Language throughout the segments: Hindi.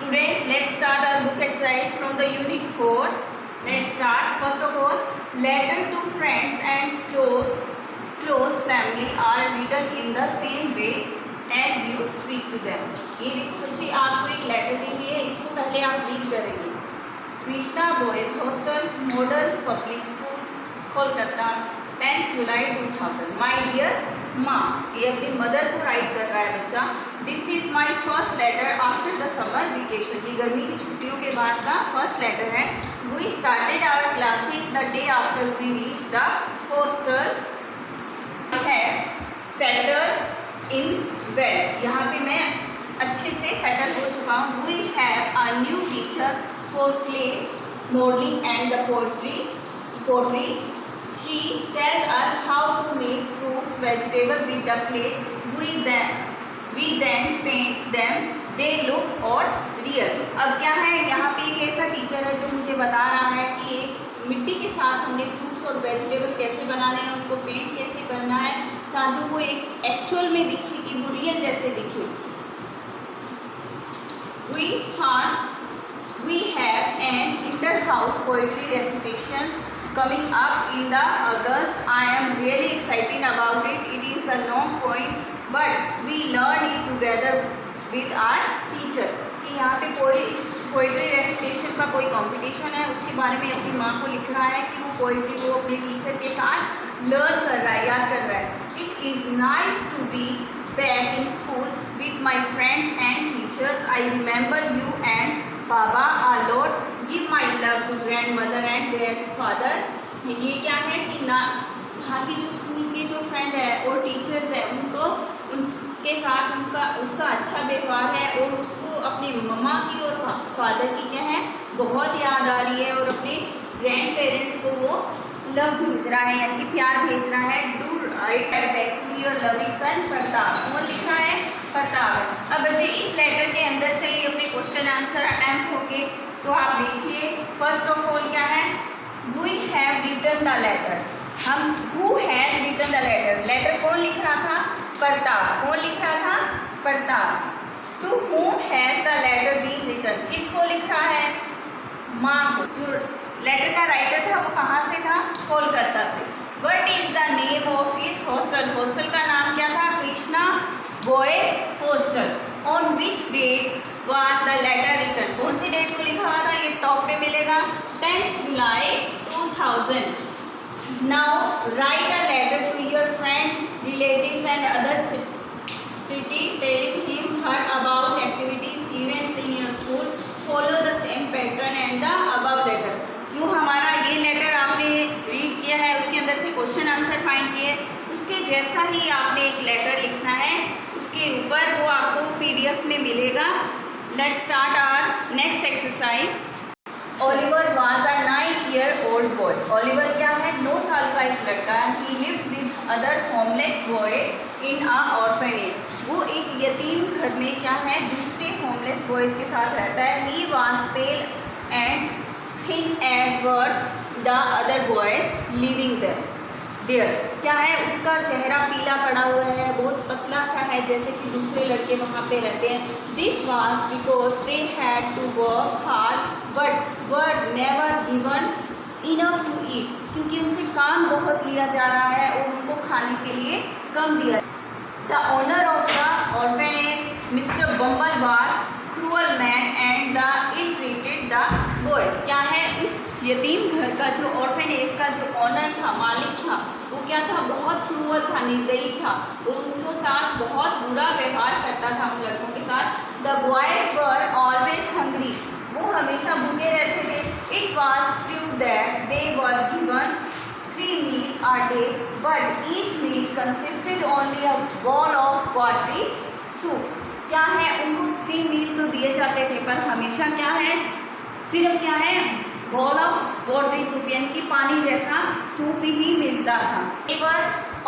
Students, let's start our book exercise from the unit 4. Let's start. First of all, letter to friends and close family are written in the same way as you speak to them. ये देखो बच्चे, आपको एक लेटर दी हुई है, इसको पहले आप रीड करेंगे. Krishna boys hostel, model public school, Kolkata, 10 July 2000. My dear maa, ये अपनी मदर को राइट कर रहा है बच्चा. This is my first letter after the summer vacation. ये गर्मी की छुट्टियों के बाद का फर्स्ट लेटर है. We started our classes the day after we reach the hostel. है सेटल इन वेल. यहाँ पे मैं अच्छे से सेटल हो चुका हूँ. We have a new teacher for clay modelling and the pottery. She tells us how to make fruits, vegetables with the clay. We then paint them. They look और real. अब क्या है, यहाँ पे एक ऐसा टीचर है जो मुझे बता रहा है कि मिट्टी के साथ हमने फ्रूट्स और वेजिटेबल कैसे बनाने हैं, उनको पेंट कैसे करना है ताकि वो एक एक्चुअल में दिखे, कि वो रियल जैसे दिखे. We have an inter-house poetry recitations coming up in the August. I am really excited about it. It is a long poem, but we learn it together with our teacher. कि यहाँ पे पोइट्री रेसिटेशन का कोई कंपटीशन है, उसके बारे में अपनी माँ को लिख रहा है कि वो पोइट्री को अपने टीचर के साथ लर्न कर रहा है, याद कर रहा है. It is nice to be back in school with my friends and teachers. I remember you and Baba a lot. Give my love to grandmother and grandfather. ये क्या है कि ना, यहाँ की जो स्कूल के जो फ्रेंड है और टीचर्स है, उनको उनके साथ उसका अच्छा व्यवहार है और उसको अपनी मम्मा की और फादर की क्या है बहुत याद आ रही है, और अपने ग्रैंड पेरेंट्स को वो लव भेज रहा है, यानी कि प्यार भेज रहा है. Do write text to your loving son Pratap. कौन लिखा है? प्रताप. अब बच्चे इस लेटर के अंदर से ही अपने क्वेश्चन आंसर अटैम्प्ट होंगे. तो आप देखिए, फर्स्ट ऑफ ऑल क्या है, we have written the letter. हम who has written the letter. Letter कौन लिख रहा था? प्रताप. कौन लिख रहा था? Pratap. To who has the letter been written. किसको लिख रहा है? माँ को. जो लेटर का राइटर था वो कहाँ से था? कोलकाता से. What is the name of his hostel. Hostel का नाम क्या था? Krishna boys hostel. On which date was the letter written. कौन सी डेट को लिखा हुआ था? ये टॉप पे मिलेगा, 10 July 2000. Now write a letter to your friend, relatives and other city telling him her about activities events in your school. Follow the same pattern and the above letter. जो हमारा ये लेटर आपने रीड किया है उसके अंदर से क्वेश्चन आंसर फाइंड किए, उसके जैसा ही आपने एक लेटर लिखना है. उसके ऊपर वो आपको PDF में मिलेगा. Let's start our next exercise. Oliver was a 9-year-old boy. Oliver क्या है? 9 साल का एक लड़का है. He lived with other homeless boy in a orphanage. वो एक यतीम घर में क्या है, दूसरे होमलेस बॉयज़ के साथ रहता है. He was pale and thin as were the other boys living there. क्या है, उसका चेहरा पीला पड़ा हुआ है, बहुत पतला सा है, जैसे कि दूसरे लड़के वहाँ पे रहते हैं. This was because they had to work hard but were never given enough to eat. क्योंकि उनसे काम बहुत लिया जा रहा है और उनको खाने के लिए कम दिया. The owner of the orphanage Mr Bumble was cruel man and the ill treated the boys. क्या है, इस यतीम घर का जो ऑर्फेनेज का जो ऑनर था, मालिक था, वो क्या था, बहुत क्रूअल था, निर्दयी था और उनको साथ बहुत बुरा व्यवहार करता था उन लड़कों के साथ. The boys were always hungry. वो हमेशा भूखे रहते थे. It was true that they were given 3 meals a day, but each meal consisted only a bowl of watery soup. क्या है, उनको 3 meal तो दिए जाते थे, पर हमेशा क्या है, सिर्फ क्या है, बॉल ऑफ वाटरी सूप, यानी कि पानी जैसा सूप ही मिलता था. एक बार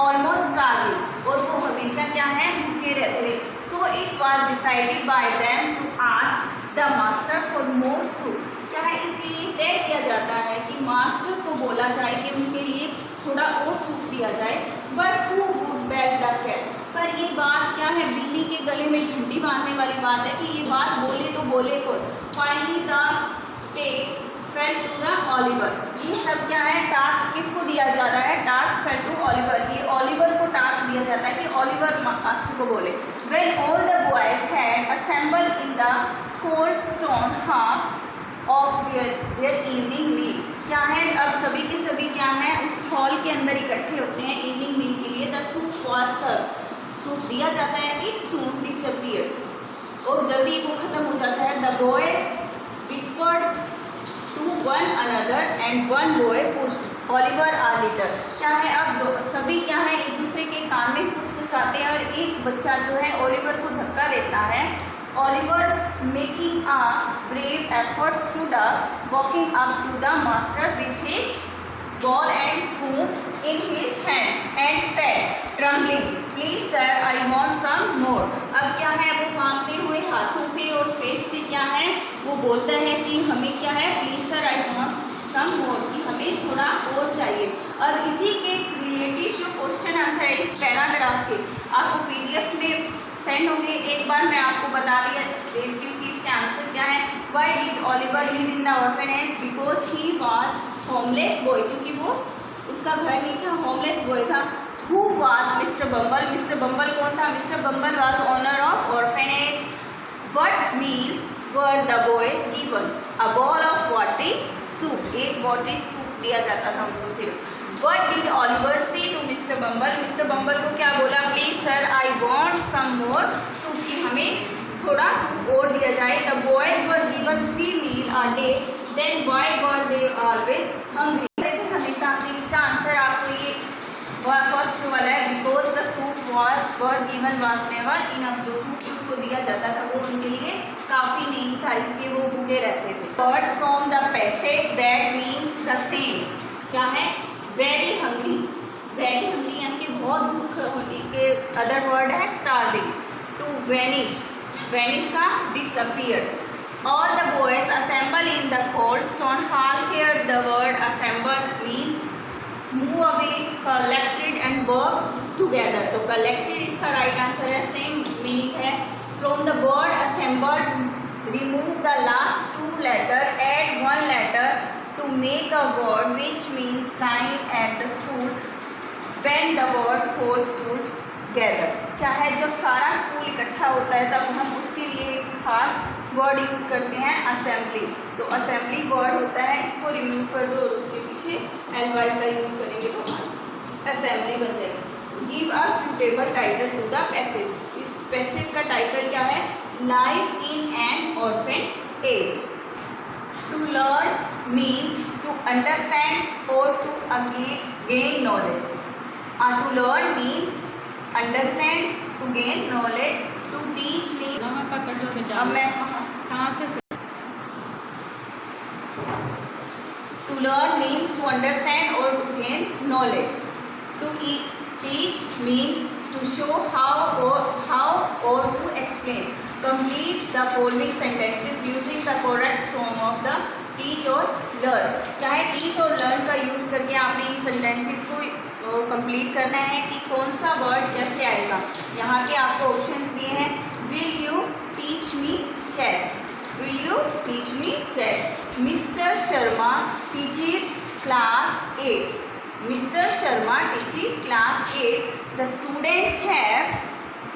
ऑलमोस्ट स्टार्विंग, और वो हमेशा क्या है, भूखे रहते थे. So it was decided by them to ask the master for more soup. क्या है, इसलिए तय किया जाता है कि मास्टर को बोला जाए कि उनके लिए थोड़ा और सूप दिया जाए. But who would bell the cat. पर ये बात क्या है, बिल्ली के गले में घंटी बांधने वाली बात है कि ये बात बोले तो बोले कौन. Finally the task fell to the Oliver. ये सब क्या है, टास्क किसको दिया जाता है, टास्क फेल टू ऑलिवर। ये ऑलिवर को टास्क दिया जाता है कि ऑलिवर मास्टर को बोले। When all the boys had assembled in the cold stone half of their evening meal. क्या है, अब सभी के सभी क्या है उस हॉल के अंदर इकट्ठे होते हैं इवनिंग मील के लिए। The soup was serve, soup दिया जाता है, इट सूप डिसअपीयर्ड, और जल्दी वो खत्म हो जाता है। The boy whispered to one another and one boy pushed Oliver are litter. क्या है, अब सभी क्या है एक दूसरे के कान में फुसफुसाते हैं और एक बच्चा जो है ऑलिवर को धक्का देता है। Oliver, making a brave effort, stood up, walking up to the master with his ball and spoon in his hand and said, trembling, "Please sir, I want some more." अब क्या है, वो कांपते हुए हाथों से और फेस से क्या है वो बोलता है कि हमें क्या है, please sir I want some more, कि हमें थोड़ा और चाहिए। और इसी के क्रिएटिव जो क्वेश्चन आंसर है इस पैराग्राफ के आपको PDF में सेंड होंगे। एक बार मैं आपको बता देती हूँ कि इसके आंसर क्या है। Why did Oliver live in the orphanage, because he was homeless boy, क्योंकि वो उसका घर नहीं था, होमलेस बॉय था। Who was mister Bumble, mister Bumble कौन था, mister Bumble was owner of orphanage. What meals were the boys given, a bowl of watery soup, एक वाटरी सूप दिया जाता था उनको सिर्फ। What did Oliver say to Mr. Bumble? Mr. Bumble को क्या बोला, please sir I want some more soup, की हमें थोड़ा सूप और दिया जाए। The boys were given 3 meals a day, then why were they always hungry? देखिए हमेशा hungry, इसका आंसर आपको ये फर्स्ट वाला है, because the soup were given was never enough, जो सूप उसको दिया जाता था वो उनके लिए काफ़ी नहीं था, इसलिए वो भूखे रहते थे। Words from the passage that means the same, क्या है, वेरी हंग्री, वेरी हंग्री यानी कि बहुत भूख होने के अदर वर्ड है स्टार्विंग। टू वेनिश, वेनिश का disappear. All the boys assemble in the cold stone hall, here the word assembled means move away, collected and work together. तो कलेक्टेड इसका राइट आंसर है, सेम मीनिंग है। From the word assembled remove the last 2 letter, add 1 letter to make a word which means time at the school, when the word whole school gather। क्या है, जब सारा स्कूल इकट्ठा होता है तब हम उसके लिए एक खास वर्ड यूज़ करते हैं, असेंबली। तो असेंबली वर्ड होता है, इसको रिमूव कर दो और उसके पीछे ly का यूज़ करेंगे तो असेंबली बन जाएगी। Give a suitable title to the passage, इस पैसेज का टाइटल क्या है, life in an orphanage. To learn means to understand or to gain knowledge. To learn means understand, to gain knowledge, to teach means। अब मैं कहाँ से? To learn means to understand or to gain knowledge. To teach means to show how or to explain. Complete the following sentences using the correct form of the teach और learn। क्या है, teach और learn का यूज़ करके आपने इन sentences को कंप्लीट करना है कि कौन सा वर्ड कैसे आएगा। यहाँ पे आपको ऑप्शंस दिए हैं, will you teach me chess, will you teach me chess, Mr. Sharma teaches class 8, Mr. Sharma teaches class 8, the students have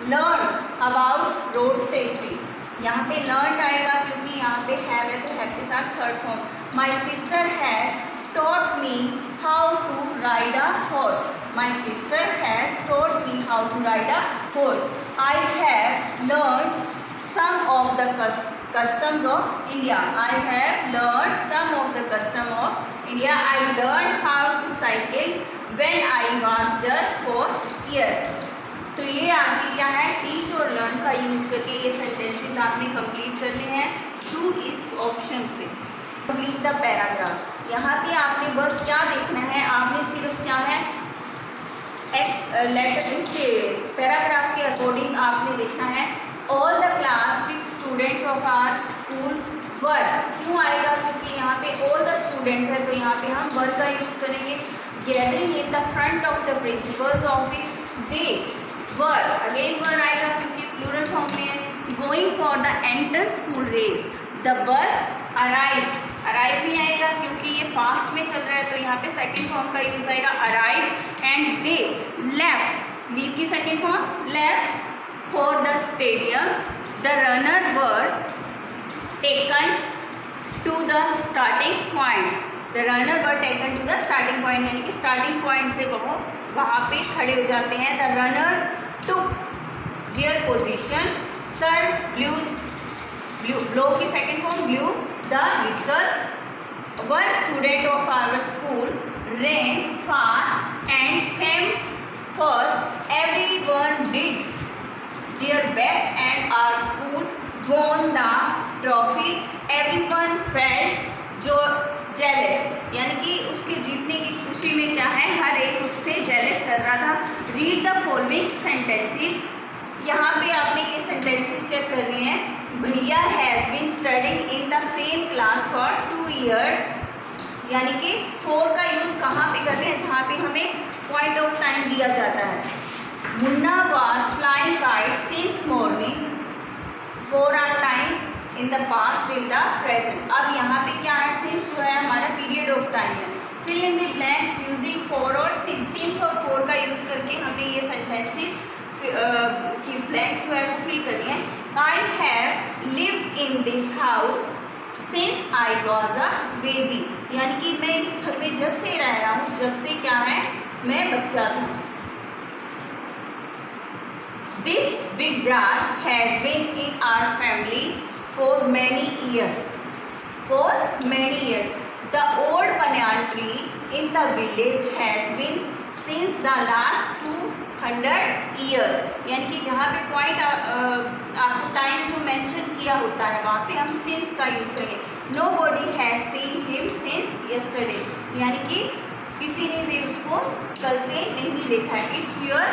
learned about road safety। यहाँ पे learned आएगा क्योंकि यहाँ पे have है तो have के साथ third form. My sister has taught me how to ride a horse, my sister has taught me how to ride a horse। I have learned some of the customs of India, I have learned some of the custom of India। I learned how to cycle when I was just 4 years। तो ये आपकी क्या है, टीच और लर्न का यूज़ करके ये सेंटेंसेस आपने कंप्लीट करने हैं थ्रू इस ऑप्शन से। कंप्लीट द पैराग्राफ, यहाँ पे आपने बस क्या देखना है, आपने सिर्फ क्या है लेटर इसके पैराग्राफ के अकॉर्डिंग आपने देखना है। All the class 5 students of our school work, क्यों आएगा क्योंकि यहाँ पे ऑल द स्टूडेंट्स है तो यहाँ पे हम वर्क का यूज़ करेंगे। Gathering in the front of the principal's office, they work, again work आएगा क्योंकि प्लूरल फॉर्म में है। Going for the inter school race, the bus arrive नहीं आएगा क्योंकि ये पास्ट में चल रहा है, तो यहाँ पे सेकंड फॉर्म का यूज आएगा arrive. And they left, leave की second form left for the stadium. The runner were taken to the starting point. The runner were taken to the starting point, यानी कि स्टार्टिंग पॉइंट से वो वहाँ पे खड़े हो जाते हैं। The runners took their position. Sir blow की second form blew the whistle. One student of our school ran fast and came first. Everyone did their best and our school won the trophy. Everyone felt jealous, यानी कि उसके जीतने की खुशी में क्या है, हर एक उससे जेलस कर रहा था। Read the following sentences. यहाँ पे आपने ये सेंटेंसेस चेक करनी है। भैया has been studying in the same class for 2 years, यानी कि 4 का यूज़ कहाँ पे करते हैं, जहाँ पे हमें पॉइंट ऑफ टाइम दिया जाता है। Munna was flying kite since morning for our time in the past till the present. अब यहाँ पे क्या है, सिंस जो है हमारा पीरियड ऑफ टाइम है। Fill in the blanks using 4 और 6। सिंस और 4 का यूज़ करके हमें ये सेंटेंसेस की ब्लैंक्स जो है वो फिल करनी है। I have lived in this house since I was a baby, यानी कि मैं इस घर में जब से रह रहा हूँ, जब से क्या है, मैं बच्चा था। This big jar has been in our family for many years. The old banyan tree in the village has been since the last 200 years, यानी कि जहाँ पे पॉइंट आपको टाइम जो मेंशन किया होता है वहाँ पे हम सिंस का यूज़ करेंगे। Nobody has seen him since yesterday, यानी कि किसी ने भी उसको कल से नहीं देखा है। It's your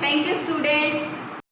thank you students।